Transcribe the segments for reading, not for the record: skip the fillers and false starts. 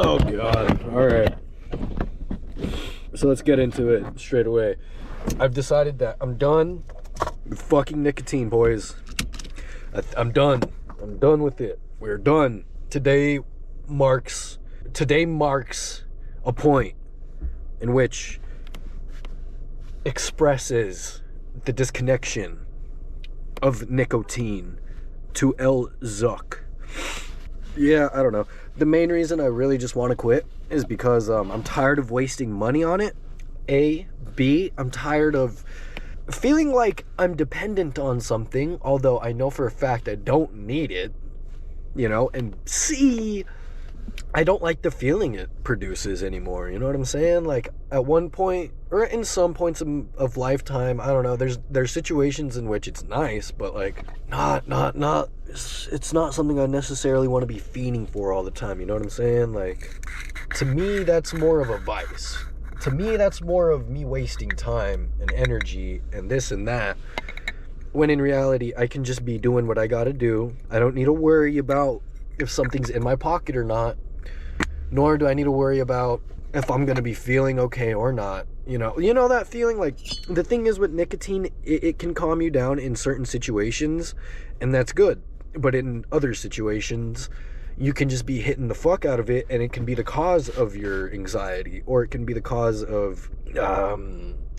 Oh god. Alright. So let's get into it straight away. I've decided that I'm done with fucking nicotine, boys. I'm done. I'm done with it. We're done. Today marks a point in which expresses the disconnection of nicotine to El Zuck. Yeah, I don't know. The main reason I really just want to quit is because I'm tired of wasting money on it. A. B. I'm tired of feeling like I'm dependent on something, although I know for a fact I don't need it, you know. And C. I don't like the feeling it produces anymore, you know what I'm saying? Like, at one point, or in some points of lifetime, I don't know, there's situations in which it's nice, but like, it's not something I necessarily want to be fiending for all the time, you know what I'm saying? Like, to me, that's more of a vice. To me, that's more of me wasting time and energy and this and that, when in reality, I can just be doing what I gotta do. I don't need to worry about if something's in my pocket or not, nor do I need to worry about if I'm gonna be feeling okay or not. You know that feeling? Like, the thing is with nicotine, it can calm you down in certain situations, and that's good. But in other situations, you can just be hitting the fuck out of it, and it can be the cause of your anxiety, or it can be the cause of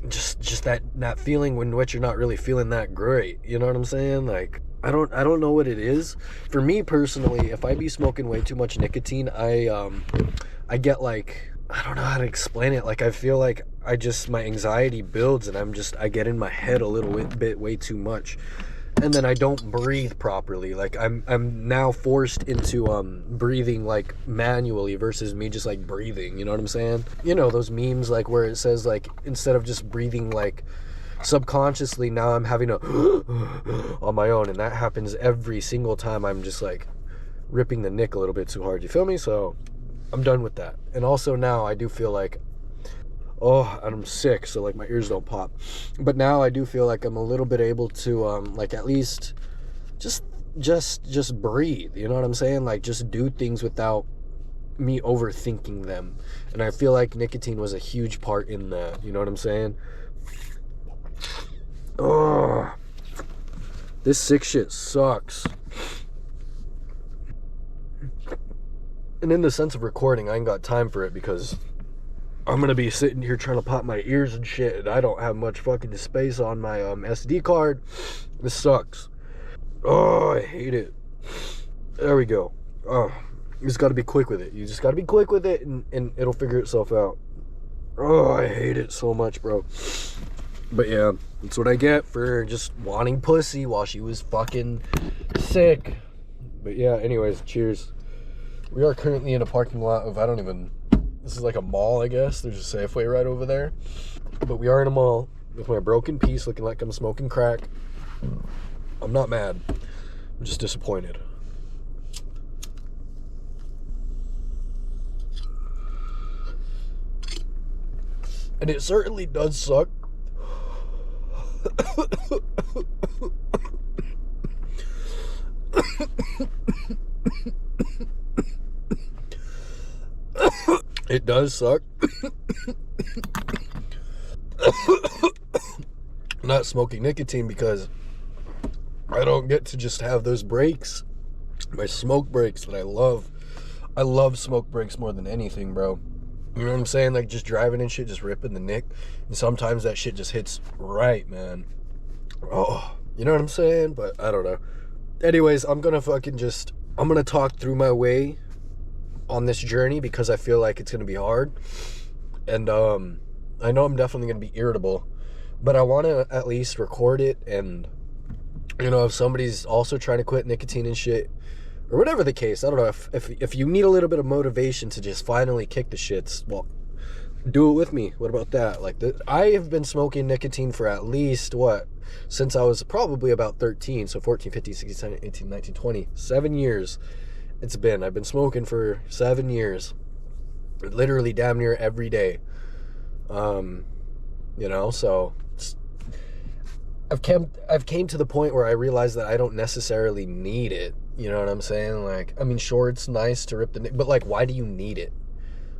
just that feeling in which you're not really feeling that great. You know what I'm saying? Like, I don't know what it is. For me personally, if I be smoking way too much nicotine, I get like, I don't know how to explain it. Like, I feel like my anxiety builds, and I get in my head a little bit way too much. And then I don't breathe properly. Like, I'm now forced into breathing like manually versus me just like breathing, you know what I'm saying? You know those memes like where it says like, instead of just breathing like subconsciously, now I'm having to on my own, and that happens every single time I'm just like ripping the nick a little bit too hard, you feel me? So I'm done with that. And also now I do feel like, oh, and I'm sick, so like my ears don't pop, but now I do feel like I'm a little bit able to like at least just breathe, you know what I'm saying? Like, just do things without me overthinking them. And I feel like nicotine was a huge part in that, you know what I'm saying? Oh, this sick shit sucks. And in the sense of recording, I ain't got time for it because I'm gonna be sitting here trying to pop my ears and shit, and I don't have much fucking space on my SD card. This sucks. Oh, I hate it. There we go. Oh, you just gotta be quick with it. You just gotta be quick with it, and it'll figure itself out. Oh, I hate it so much, bro. But yeah, that's what I get for just wanting pussy while she was fucking sick. But yeah, anyways, cheers. We are currently in a parking lot of, this is like a mall, I guess. There's a Safeway right over there. But we are in a mall with my broken piece looking like I'm smoking crack. I'm not mad. I'm just disappointed. And it certainly does suck. It does suck. Not smoking nicotine, because I don't get to just have those breaks, my smoke breaks that I love. I love smoke breaks more than anything, bro. You know what I'm saying? Like, just driving and shit, just ripping the nick, and sometimes that shit just hits right, man. Oh, you know what I'm saying? But I don't know. Anyways, I'm gonna talk through my way on this journey, because I feel like it's gonna be hard, and I know I'm definitely gonna be irritable, but I want to at least record it. And you know, if somebody's also trying to quit nicotine and shit, or whatever the case, I don't know, if you need a little bit of motivation to just finally kick the shits, well, do it with me. What about that? Like, I have been smoking nicotine for at least, since I was probably about 13, so 14, 15, 16, 17, 18, 19, 20, 7 years. I've been smoking for 7 years, literally damn near every day. You know, so I've came to the point where I realize that I don't necessarily need it. You know what I'm saying? Like, I mean, sure, it's nice to rip the nick, but like, why do you need it?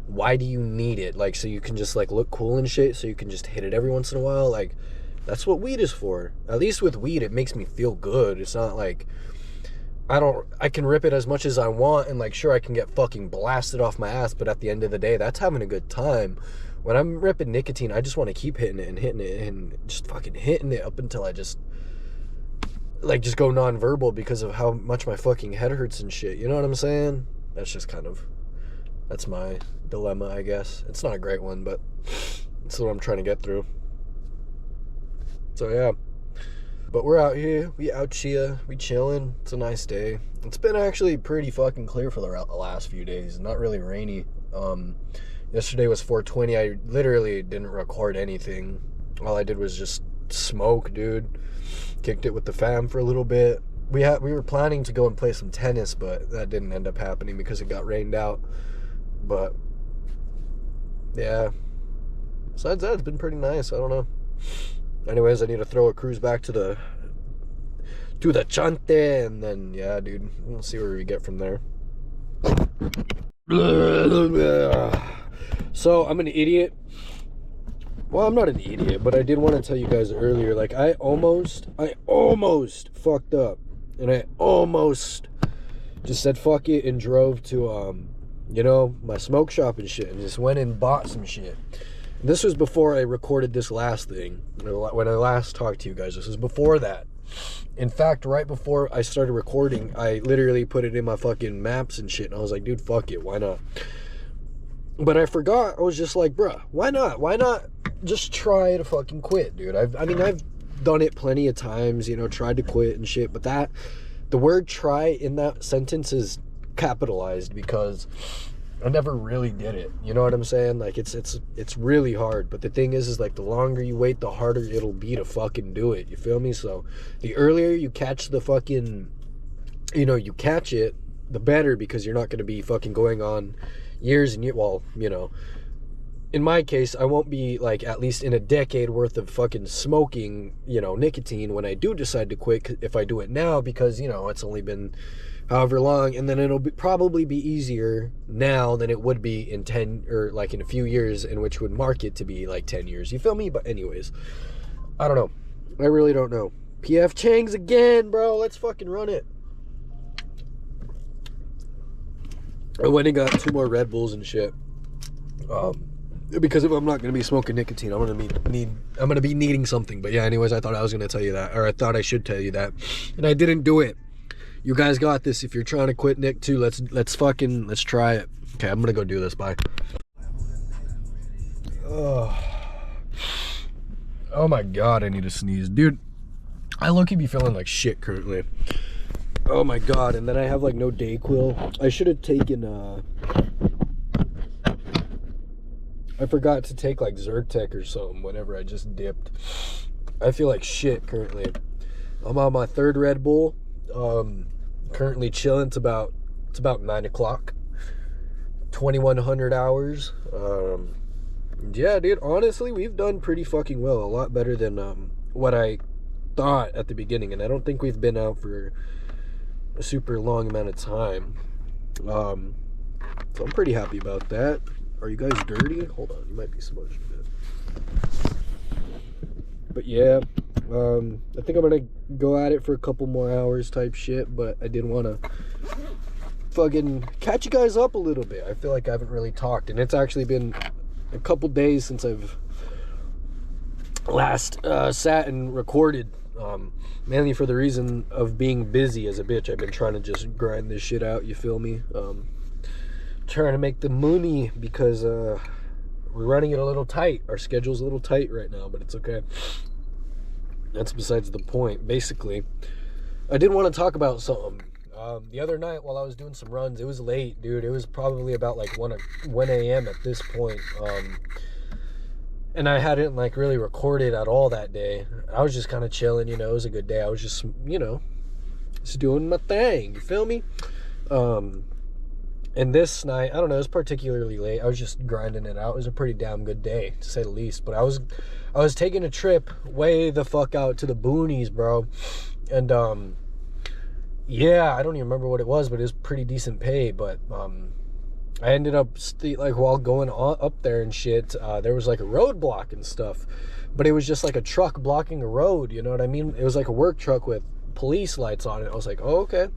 why do you need it? Like, so you can just like look cool and shit, so you can just hit it every once in a while? Like, that's what weed is for. At least with weed, it makes me feel good. It's not like I can rip it as much as I want, and like, sure, I can get fucking blasted off my ass, but at the end of the day, that's having a good time. When I'm ripping nicotine, I just want to keep hitting it and just fucking hitting it up until I just like just go non-verbal because of how much my fucking head hurts and shit. You know what I'm saying? That's just kind of, that's my dilemma, I guess. It's not a great one, but it's what I'm trying to get through. So yeah. But we're out here, we chilling. It's a nice day. It's been actually pretty fucking clear for the last few days. Not really rainy. Yesterday was 420. I literally didn't record anything. All I did was just smoke, dude. Kicked it with the fam for a little bit. We were planning to go and play some tennis, but that didn't end up happening because it got rained out. But yeah. Besides that, it's been pretty nice. I don't know. Anyways, I need to throw a cruise back to the Chante, and then yeah, dude, we'll see where we get from there. So I'm an idiot. Well, I'm not an idiot, but I did want to tell you guys earlier, like I almost fucked up, and I almost just said fuck it and drove to you know, my smoke shop and shit, and just went and bought some shit. This was before I recorded this last thing. When I last talked to you guys, this was before that. In fact, right before I started recording, I literally put it in my fucking maps and shit, and I was like, dude, fuck it, why not? But I forgot. I was just like, bruh, why not? Why not just try to fucking quit, dude? I mean, I've done it plenty of times, you know, tried to quit and shit, but the word try in that sentence is capitalized because I never really did it. You know what I'm saying? Like, it's really hard. But the thing is like, the longer you wait, the harder it'll be to fucking do it. You feel me? So the earlier you catch the fucking, you know, you catch it, the better, because you're not going to be fucking going on years and years. Well, you know, in my case, I won't be like at least in a decade worth of fucking smoking, you know, nicotine when I do decide to quit, if I do it now, because, you know, it's only been however long, and then it'll probably be easier now than it would be in 10 or like in a few years, in which would mark it to be like 10 years. You feel me? But anyways, I don't know. I really don't know. PF Chang's again, bro. Let's fucking run it. I went and got 2 more Red Bulls and shit. Because if I'm not gonna be smoking nicotine, I'm gonna be needing something. But yeah, anyways, I thought I was gonna tell you that, or I thought I should tell you that, and I didn't do it. You guys got this. If you're trying to quit Nick too, let's try it. Okay, I'm gonna go do this. Bye. Oh my god, I need to sneeze, dude. I low-key be feeling like shit currently. Oh my god, and then I have like no Dayquil. I should have taken I forgot to take like Zyrtec or something whenever I just dipped. I feel like shit currently. I'm on my 3rd Red Bull. Currently chilling. It's about 9 o'clock. 2100 hours. Yeah, dude, honestly, we've done pretty fucking well. A lot better than what I thought at the beginning, and I don't think we've been out for a super long amount of time. So I'm pretty happy about that. Are you guys dirty? Hold on, you might be smudged a bit. But yeah, I think I'm gonna go at it for a couple more hours type shit, but I did want to fucking catch you guys up a little bit. I feel like I haven't really talked, and it's actually been a couple days since I've last sat and recorded, mainly for the reason of being busy as a bitch. I've been trying to just grind this shit out, you feel me? Trying to make the money, because we're running it a little tight. Our schedule's a little tight right now, but it's okay. That's besides the point. Basically, I did want to talk about something. The other night while I was doing some runs, it was late, dude. It was probably about like 1 a.m. at this point. And I hadn't like really recorded at all that day. I was just kind of chilling, you know. It was a good day. I was just, you know, just doing my thing. You feel me? And this night, I don't know, it was particularly late. I was just grinding it out. It was a pretty damn good day, to say the least. But I was taking a trip way the fuck out to the boonies, bro. And yeah, I don't even remember what it was, but it was pretty decent pay. But I ended up like while going up there and shit, there was like a roadblock and stuff, but it was just like a truck blocking a road. You know what I mean? It was like a work truck with police lights on it. I was like, oh, okay,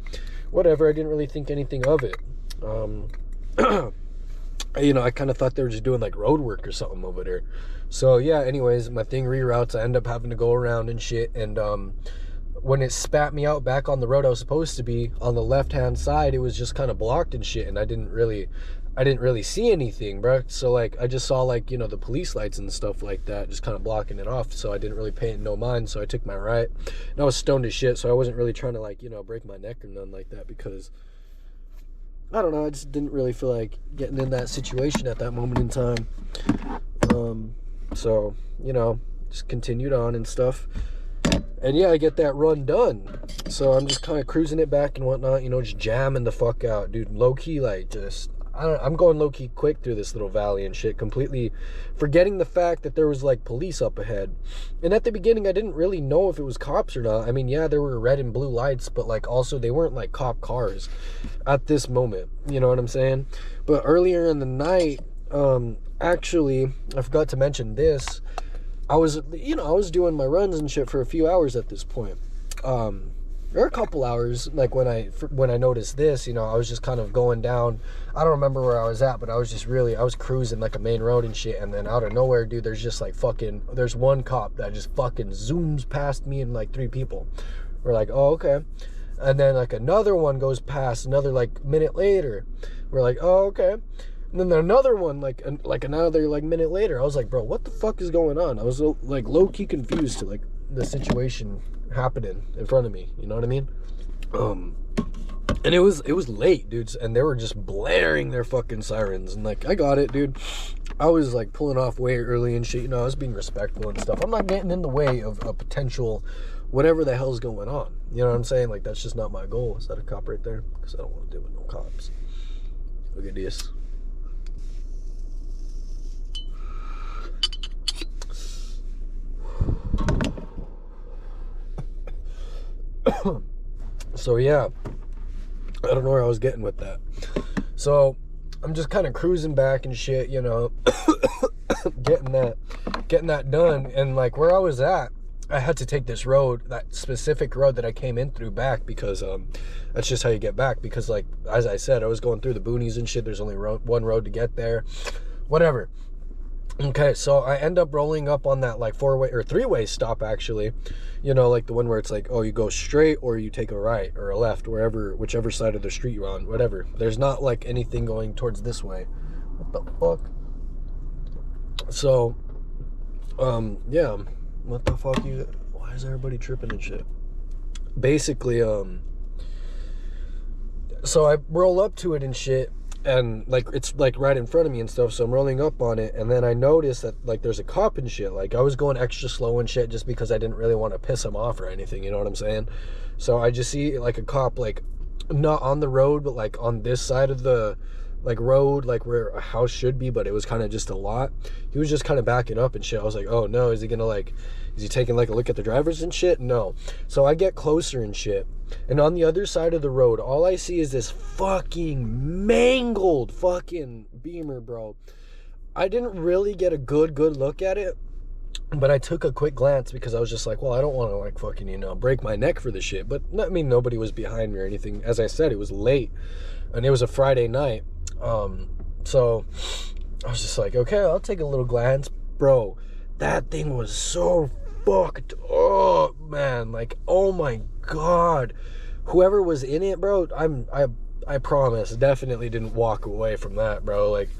whatever. I didn't really think anything of it. You know, I kind of thought they were just doing like road work or something over there. So yeah, anyways, my thing reroutes. I end up having to go around and shit. And when it spat me out back on the road I was supposed to be on the left hand side, it was just kind of blocked and shit. And I didn't really see anything, bro. So like I just saw like, you know, the police lights and stuff like that just kind of blocking it off. So I didn't really pay it no mind. So I took my right, and I was stoned as shit. So I wasn't really trying to like, you know, break my neck or nothing like that, because I don't know, I just didn't really feel like getting in that situation at that moment in time. So, you know, just continued on and stuff. And yeah, I get that run done. So I'm just kind of cruising it back and whatnot, you know, just jamming the fuck out, dude. Low key, like, just, I'm going low key quick through this little valley and shit, completely forgetting the fact that there was like police up ahead. And at the beginning, I didn't really know if it was cops or not. I mean, yeah, there were red and blue lights, but like also they weren't like cop cars at this moment. You know what I'm saying? But earlier in the night, actually, I forgot to mention this. I was doing my runs and shit for a few hours at this point. Or a couple hours, like when I noticed this, you know, I was just kind of going down. I don't remember where I was at, but I was cruising like a main road and shit. And then out of nowhere, dude, there's one cop that just fucking zooms past me and like 3 people. We're like, oh, okay. And then like another one goes past another like minute later. We're like, oh, okay. And then another one, like another like minute later. I was like, bro, what the fuck is going on? I was like low key confused to like the situation happening in front of me. You know what I mean? And it was late, dudes, and they were just blaring their fucking sirens. And like, I got it, dude. I was like pulling off way early and shit. You know, I was being respectful and stuff. I'm not getting in the way of a potential whatever the hell's going on. You know what I'm saying? Like, that's just not my goal. Is that a cop right there? Because I don't want to deal with no cops. Look at this. So yeah, I don't know where I was getting with that. So I'm just kind of cruising back and shit, you know, getting that done. And like where I was at, I had to take this road, that specific road that I came in through back, because that's just how you get back. Because like, as I said, I was going through the boonies and shit. There's only one road to get there, whatever. Okay, so I end up rolling up on that like 4-way or 3-way stop, actually, you know, like the one where it's like, oh, you go straight or you take a right or a left, whichever side of the street you're on, whatever. There's not like anything going towards this way. What the fuck? So yeah, what the fuck, why is everybody tripping and shit? Basically, so I roll up to it and shit, and like it's like right in front of me and stuff. So I'm rolling up on it, and then I noticed that like there's a cop and shit. Like I was going extra slow and shit just because I didn't really want to piss him off or anything, you know what I'm saying? So I just see like a cop, like not on the road, but like on this side of the like road, like where a house should be, but it was kind of just a lot. He was just kind of backing up and shit. I was like, oh no, is he taking like a look at the drivers and shit? No. So I get closer and shit, and on the other side of the road, all I see is this fucking mangled fucking Beamer, bro. I didn't really get a good look at it, but I took a quick glance because I was just like, well, I don't want to like fucking, you know, break my neck for this shit. But I mean, nobody was behind me or anything. As I said, it was late and it was a Friday night. So I was just like, okay, I'll take a little glance. Bro, that thing was so fucked up, man. Like, oh my God. Whoever was in it, bro, I promise, definitely didn't walk away from that, bro. Like,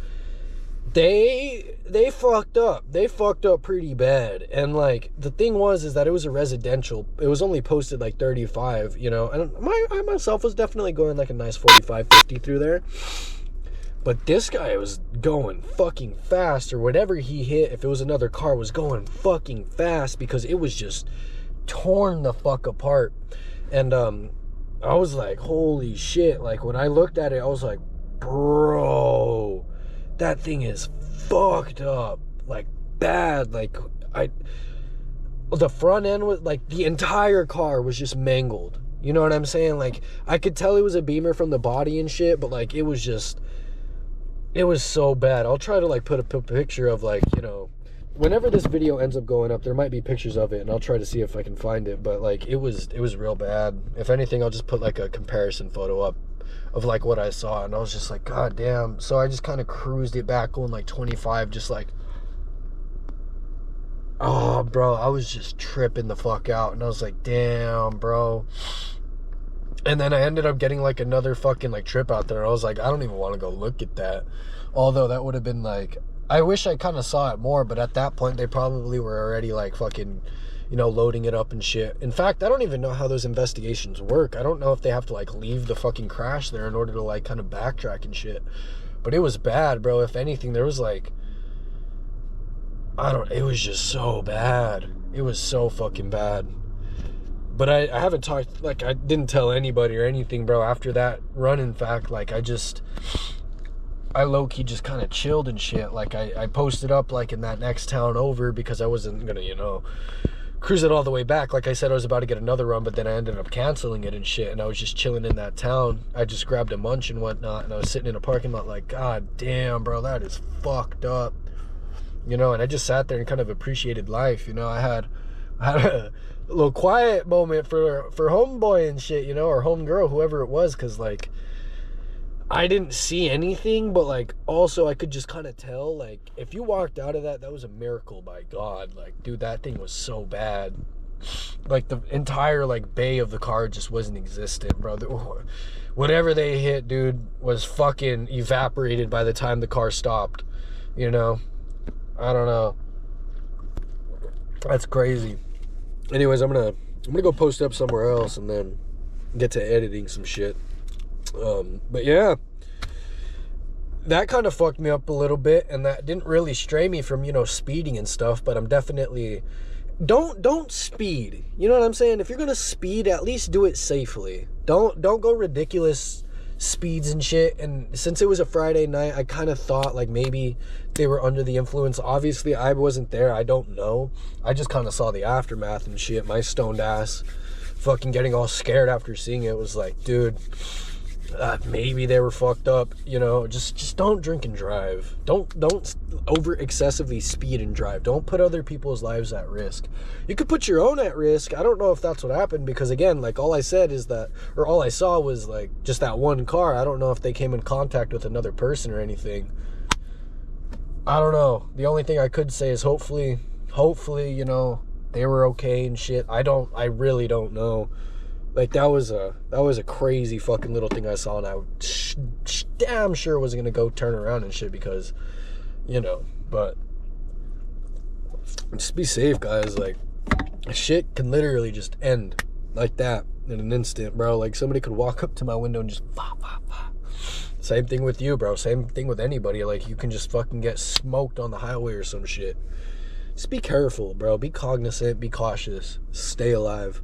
they fucked up. They fucked up pretty bad. And like, the thing is that it was a residential. It was only posted like 35, you know, and I myself was definitely going like a nice 45, 50 through there. But this guy was going fucking fast, or whatever he hit, if it was another car, was going fucking fast, because it was just torn the fuck apart. And I was like, holy shit. Like, when I looked at it, I was like, bro, that thing is fucked up, like bad. Like, the front end was like, the entire car was just mangled. You know what I'm saying? Like, I could tell it was a Beamer from the body and shit, but like, it was just It was so bad. I'll try to like put a picture of like, you know, whenever this video ends up going up, there might be pictures of it, and I'll try to see if I can find it. But like, it was real bad. If anything, I'll just put like a comparison photo up of like what I saw, and I was just like, God damn. So I just kind of cruised it back going like 25, just like, oh, bro, I was just tripping the fuck out, and I was like, damn, bro. And then I ended up getting like another fucking like trip out there. I was like, I don't even want to go look at that. Although that would have been like, I wish I kind of saw it more, but at that point they probably were already like fucking, you know, loading it up and shit. In fact, I don't even know how those investigations work. I don't know if they have to like leave the fucking crash there in order to like kind of backtrack and shit. But it was bad, bro. If anything, there was like, it was just so bad. It was so fucking bad. But I haven't talked, like, I didn't tell anybody or anything, bro, after that run. In fact, like, I low-key just kind of chilled and shit. Like, I posted up, like, in that next town over because I wasn't gonna, you know, cruise it all the way back. Like I said, I was about to get another run, but then I ended up canceling it and shit, and I was just chilling in that town. I just grabbed a munch and whatnot, and I was sitting in a parking lot like, God damn, bro, that is fucked up. You know, and I just sat there and kind of appreciated life. You know, I had a little quiet moment for homeboy and shit, you know, or homegirl, whoever it was, because like I didn't see anything, but like also I could just kind of tell, like, if you walked out of that was a miracle by God. Like, dude, that thing was so bad. Like the entire like bay of the car just wasn't existent, bro. Whatever they hit, dude, was fucking evaporated by the time the car stopped. You know, I don't know. That's crazy. Anyways, I'm gonna go post up somewhere else and then get to editing some shit. But yeah, that kind of fucked me up a little bit, and that didn't really stray me from, you know, speeding and stuff. But I'm definitely don't speed. You know what I'm saying? If you're gonna speed, at least do it safely. Don't go ridiculous speeds and shit. And since it was a Friday night, I kind of thought like maybe they were under the influence. Obviously I wasn't there, I don't know. I just kind of saw the aftermath and shit. My stoned ass fucking getting all scared after seeing it was like, dude, maybe they were fucked up. You know, just don't drink and drive. Don't over excessively speed and drive. Don't put other people's lives at risk. You could put your own at risk. I don't know if that's what happened, because again, like, all I said is that, or all I saw was like just that one car. I don't know if they came in contact with another person or anything. I don't know. The only thing I could say is hopefully, you know, they were okay and shit. I really don't know. Like, that was a crazy fucking little thing I saw, and I damn sure wasn't gonna go turn around and shit, because, you know, but just be safe, guys. Like, shit can literally just end like that in an instant, bro. Like, somebody could walk up to my window and just Same thing with you, bro. Same thing with anybody. Like, you can just fucking get smoked on the highway or some shit. Just be careful, bro. Be cognizant, be cautious, stay alive.